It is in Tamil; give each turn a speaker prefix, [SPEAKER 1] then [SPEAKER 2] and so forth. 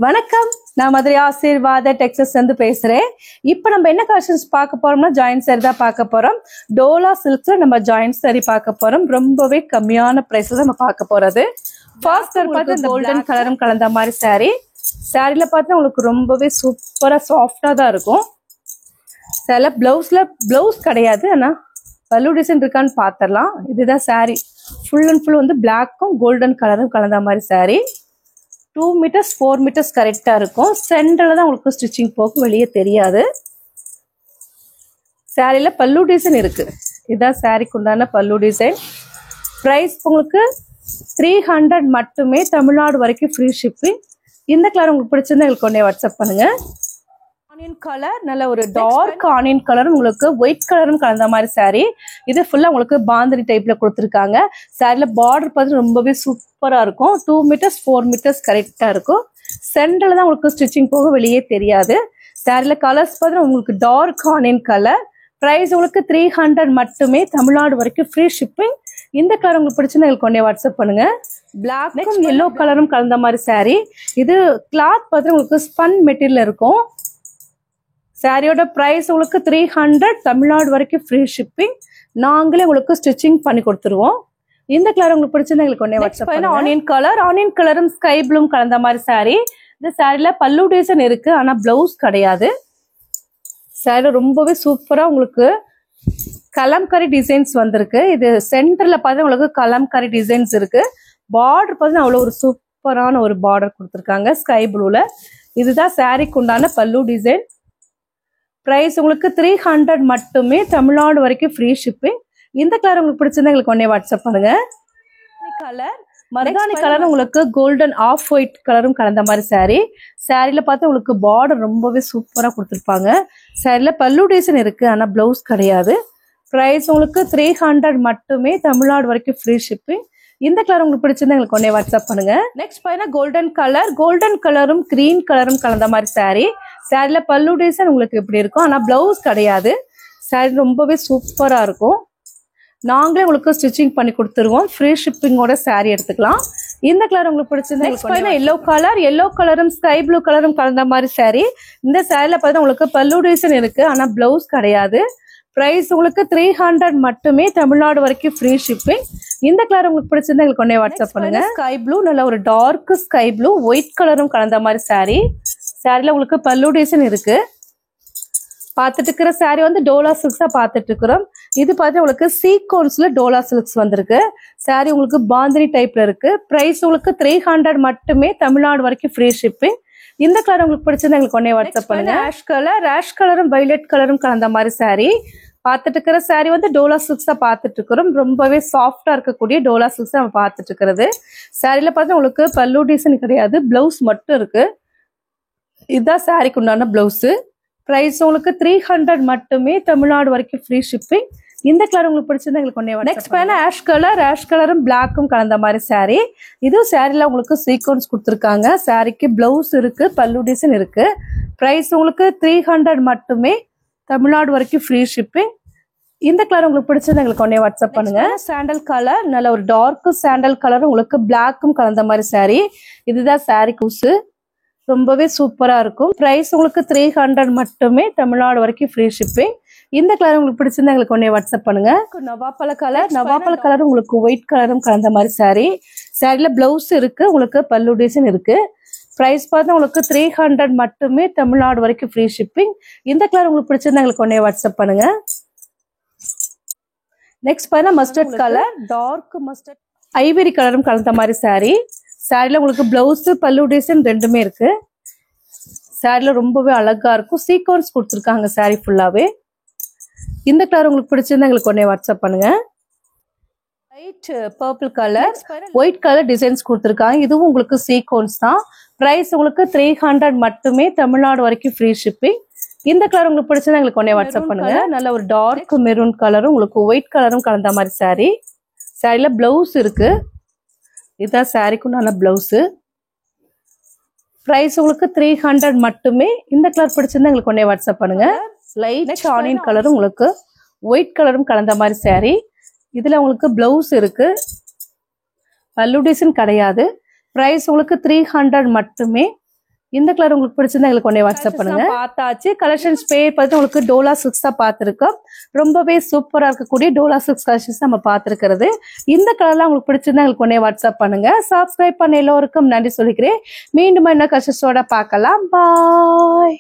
[SPEAKER 1] வணக்கம், நான் மதுரை ஆசீர்வாத டெக்ஸஸ் வந்து பேசுறேன். இப்போ நம்ம என்ன கலெக்ஷன்ஸ் பார்க்க போறோம்னா ஜாயின்ட் சாரி தான் பார்க்க போறோம். டோலா சில்க்ஸ்ல நம்ம ஜாயின்ட் சாரி பார்க்க போறோம். ரொம்பவே கம்மியான பிரைஸ்ல நம்ம பார்க்க போறது. ஃபர்ஸ்ட் பார்த்து கோல்டன் கலரும் கலந்த மாதிரி சாரி. சாரில பார்த்தா உங்களுக்கு ரொம்பவே சூப்பரா சாஃப்டா தான் இருக்கும். சில பிளவுஸ் கிடையாது, ஆனா பல்லு டிசைன் இருக்கான்னு பார்த்துடலாம். இதுதான் சாரி. ஃபுல் அண்ட் ஃபுல் வந்து பிளாக்கும் கோல்டன் கலரும் கலந்த மாதிரி சாரி. 2 மீட்டர்ஸ் 4 மீட்டர்ஸ் கரெக்டா இருக்கும். சென்டர்ல தான் உங்களுக்கு ஸ்டிச்சிங் போகும், வெளியே தெரியாது. சாரியில பல்லு டிசைன் இருக்கு. இதுதான் சாரிக்கு உண்டான பல்லு டிசைன். பிரைஸ் உங்களுக்கு 300 மட்டுமே. தமிழ்நாடு வரைக்கும் ஃப்ரீ ஷிப்பிங். இந்த கலர் உங்களுக்கு பிடிச்சிருந்தா எங்களுக்கு உடனே வாட்ஸ்அப் பண்ணுங்க. ஆனியன் கலர், நல்ல ஒரு டார்க் ஆனியன் கலரும் உங்களுக்கு ஒயிட் கலரும் கலந்த மாதிரி சாரி. இது ஃபுல்லா உங்களுக்கு பாந்தினி டைப்ல கொடுத்துருக்காங்க. சாரில பார்டர் பார்த்து ரொம்பவே சூப்பரா இருக்கும். 2 மீட்டர்ஸ் 4 மீட்டர்ஸ் கரெக்டா இருக்கும். சென்டர்ல தான் உங்களுக்கு ஸ்டிச்சிங் போக, வெளியே தெரியாது. சாரில கலர்ஸ் பார்த்து உங்களுக்கு டார்க் ஆனியன் கலர். பிரைஸ் உங்களுக்கு 300 மட்டுமே. தமிழ்நாடு வரைக்கும் ஃப்ரீ ஷிப்பிங். இந்த கலர் உங்களுக்கு பிடிச்சிருந்தா எங்களுக்கு உடனே வாட்ஸ்அப் பண்ணுங்க. பிளாக்கும் எல்லோ கலரும் கலந்த மாதிரி சாரி. இது கிளாத் பார்த்து உங்களுக்கு ஸ்பன் மெட்டீரியல் இருக்கும். சாரியோட பிரைஸ் உங்களுக்கு 300. தமிழ்நாடு வரைக்கும் ஃப்ரீ ஷிப்பிங். நாங்களே உங்களுக்கு ஸ்டிச்சிங் பண்ணி கொடுத்துருவோம். இந்த கலர் உங்களுக்கு பிடிச்சிருந்தா எங்களுக்கு ஒன்னே வாட்ஸ்அப் பண்ணுங்க. ஆனியன் கலரும் ஸ்கை ப்ளூம் கலந்த மாதிரி சாரி. இந்த சாரில பல்லு டிசைன் இருக்கு, ஆனா பிளவுஸ் கிடையாது. சாரி ரொம்பவே சூப்பரா உங்களுக்கு கலம்கரி டிசைன்ஸ் வந்திருக்கு. இது சென்டர்ல பார்த்தா உங்களுக்கு கலம்கரி டிசைன்ஸ் இருக்கு. பார்டர் பார்த்தீங்கன்னா அவ்வளோ ஒரு சூப்பரான ஒரு பார்டர் கொடுத்துருக்காங்க ஸ்கை ப்ளூல. இதுதான் சாரிக்கு உண்டான பல்லு டிசைன். பிரைஸ் உங்களுக்கு 300 மட்டுமே. தமிழ்நாடு வரைக்கும் ஃப்ரீ ஷிப்பிங். இந்த கலர் உங்களுக்கு பிடிச்சிருந்தா எங்களுக்கு உடனே வாட்ஸ்அப் பண்ணுங்க. கலர் மருதாணி கலர் உங்களுக்கு கோல்டன் ஆஃப் ஒயிட் கலரும் கலந்த மாதிரி சாரி. சாரில பார்த்து உங்களுக்கு பார்டர் ரொம்பவே சூப்பரா கொடுத்துருப்பாங்க. சாரில பல்லு டிசைன் இருக்கு, ஆனா பிளவுஸ் கிடையாது. பிரைஸ் உங்களுக்கு 300 மட்டுமே. தமிழ்நாடு வரைக்கும் ஃப்ரீ ஷிப்பிங். இந்த கலர் உங்களுக்கு பிடிச்சிருந்தா எங்களுக்கு உடனே வாட்ஸ்அப் பண்ணுங்க. நெக்ஸ்ட் பாத்தீங்கன்னா கோல்டன் கலரும் கிரீன் கலரும் கலந்த மாதிரி சாரி. சாரில பல்லு டிசைன் உங்களுக்கு இப்படி இருக்கும், ஆனா பிளவுஸ் கிடையாது. சாரி ரொம்பவே சூப்பரா இருக்கும். நாங்களே உங்களுக்கு ஸ்டிச்சிங் பண்ணி கொடுத்துருவோம். ஃப்ரீ ஷிப்பிங்கோட சாரி எடுத்துக்கலாம். இந்த கலர் உங்களுக்கு பிடிச்சிருந்தா எல்லோ கலரும் ஸ்கை ப்ளூ கலரும் கலந்த மாதிரி சாரி. இந்த சாரில பார்த்தா உங்களுக்கு பல்லு டிசைன் இருக்கு, ஆனா பிளவுஸ் கிடையாது. பிரைஸ் உங்களுக்கு 300 மட்டுமே. தமிழ்நாடு வரைக்கும் ஃப்ரீ ஷிப்பிங். இந்த கலர் உங்களுக்கு பிடிச்சிருந்தா எங்களுக்கு உடனே வாட்ஸ்அப் பண்ணுங்க. ஸ்கை ப்ளூ, நல்ல ஒரு டார்க் ஸ்கை ப்ளூ ஒயிட் கலரும் கலந்த மாதிரி சாரி. சாரில உங்களுக்கு பல்லு டிசைன் இருக்கு. பார்த்துட்டு இருக்கிற சாரி வந்து டோலா சில்க்ஸா பார்த்துட்டு இருக்கிறோம். இது பார்த்து உங்களுக்கு சீக்வன்ஸ்ல டோலா சில்க்ஸ் வந்திருக்கு. சாரி உங்களுக்கு பாந்தினி டைப்ல இருக்கு. பிரைஸ் உங்களுக்கு 300 மட்டுமே. தமிழ்நாடு வரைக்கும் ஃப்ரீ ஷிப்பிங். இந்த கலர் உங்களுக்கு பிடிச்சிருந்தா எங்களுக்கு உடனே வாட்ஸ்அப் பண்ணுங்க. ரேஷ் கலரும் வைலட் கலரும் கலந்த மாதிரி சாரி. பார்த்துட்டு இருக்கிற சாரி வந்து டோலா சில்க்ஸா பார்த்துட்டு இருக்கிறோம். ரொம்பவே சாஃப்டா இருக்கக்கூடிய டோலா சில்க்ஸ் நம்ம பார்த்துட்டு இருக்கிறது. சாரில பார்த்தா உங்களுக்கு பல்லு டிசைன் கிடையாது, பிளவுஸ் மட்டும் இருக்கு. இதுதான் சாரிக்கு உண்டான பிளவுஸ். பிரைஸ் உங்களுக்கு 300 மட்டுமே. தமிழ்நாடு வரைக்கும் ஃப்ரீ ஷிப்பிங். இந்த கலர் உங்களுக்கு பிடிச்சிருந்தா எங்களுக்கு ஒன்னே. நெக்ஸ்ட் பாத்தீங்கன்னா ஆஷ் கலரும் பிளாக்கும் கலந்த மாதிரி சாரி. இதுவும் சாரில உங்களுக்கு சீக்வன்ஸ் கொடுத்துருக்காங்க. சாரிக்கு பிளவுஸ் இருக்கு, பல்லு டிசைன் இருக்கு. பிரைஸ் உங்களுக்கு 300 மட்டுமே. தமிழ்நாடு வரைக்கும் ஃப்ரீ ஷிப்பிங். இந்த கலர் உங்களுக்கு பிடிச்சிருந்தா எங்களுக்கு ஒன்னே வாட்ஸ்அப் பண்ணுங்க. சாண்டல் கலர், நல்ல ஒரு டார்க் சாண்டல் கலர் உங்களுக்கு பிளாக்கும் கலந்த மாதிரி சாரி. இதுதான் சாரி கூசு. ரொம்பவே சூப்பரா இருக்கும். பிரைஸ் உங்களுக்கு 300 மட்டுமே. தமிழ்நாடு வரைக்கும் ஃப்ரீ ஷிப்பிங். இந்த கலர் உங்களுக்கு பிடிச்சிருந்தா எங்களுக்கு ஒன்னே வாட்ஸ்அப் பண்ணுங்க. நவாப்பழ கலர் உங்களுக்கு ஒயிட் கலரும் கலந்த மாதிரி சாரி. சாரில பிளவுஸ் இருக்கு, உங்களுக்கு பல்லு டிசைன் இருக்கு. பிரைஸ் பார்த்தா உங்களுக்கு 300 மட்டுமே. தமிழ்நாடு வரைக்கும் ஃப்ரீ ஷிப்பிங். இந்த கலர் உங்களுக்கு பிடிச்சிருந்தா எங்களுக்கு ஒன்னே வாட்ஸ்அப் பண்ணுங்க. நெக்ஸ்ட் பாத்தீங்கன்னா mustard colour, dark mustard ivory கலரும் கலந்த மாதிரி சாரி. சாரில உங்களுக்கு பிளவுஸ் பல்லு டிசைன் ரெண்டுமே இருக்கு. சாரில ரொம்பவே அழகா இருக்கும். சீக்வன்ஸ் கொடுத்துருக்காங்க சாரி ஃபுல்லாவே. இந்த கலர் உங்களுக்கு பிடிச்சிருந்தா எங்களுக்கு உடனே வாட்ஸ்அப் பண்ணுங்க. Light purple colour, white colour designs கொடுத்துருக்காங்க. இதுவும் உங்களுக்கு சீக்வன்ஸ் தான். பிரைஸ் உங்களுக்கு 300 மட்டுமே. தமிழ்நாடு வரைக்கும் ஃப்ரீ ஷிப்பிங். இந்த கலர் உங்களுக்கு பிடிச்சிருந்தா எங்களுக்கு உடனே வாட்ஸ்அப் பண்ணுங்க. நல்ல ஒரு டார்க் மெரூன் கலரும் உங்களுக்கு ஒயிட் கலரும் கலந்த மாதிரி சாரி. சாரில பிளவுஸ் இருக்கு. இதுதான் சாரிக்கு நல்ல பிளவுஸ். பிரைஸ் உங்களுக்கு 300 மட்டுமே. இந்த கலர் பிடிச்சிருந்தா எங்களுக்கு உடனே வாட்ஸ்அப் பண்ணுங்க. லைட் ஆனியன் கலரும் உங்களுக்கு ஒயிட் கலரும் கலந்த மாதிரி சாரி. இதுல உங்களுக்கு பிளவுஸ் இருக்கு, பல்லு டிசைன் கிடையாது. பிரைஸ் உங்களுக்கு 300 மட்டுமே. இந்த கலர் உங்களுக்கு பிடிச்சிருந்தா எங்களுக்கு உடனே வாட்ஸ்அப் பண்ணுங்க. பார்த்தாச்சு கலெக்ஷன்ஸ் பேர் பார்த்து உங்களுக்கு டோலா சில்க்ஸ் தான் பார்த்துருக்கோம். ரொம்பவே சூப்பரா இருக்கக்கூடிய டோலா சில்க்ஸ் கலெக்ஷன்ஸ் நம்ம பார்த்துருக்கிறது. இந்த கலர்லாம் உங்களுக்கு பிடிச்சிருந்தா எங்களுக்கு உடனே வாட்ஸ்அப் பண்ணுங்க. சப்ஸ்கிரைப் பண்ண எல்லோருக்கும் நன்றி சொல்லிக்கிறேன். மீண்டும் என்ன கலெக்ஷன்ஸோட பார்க்கலாம். பாய்.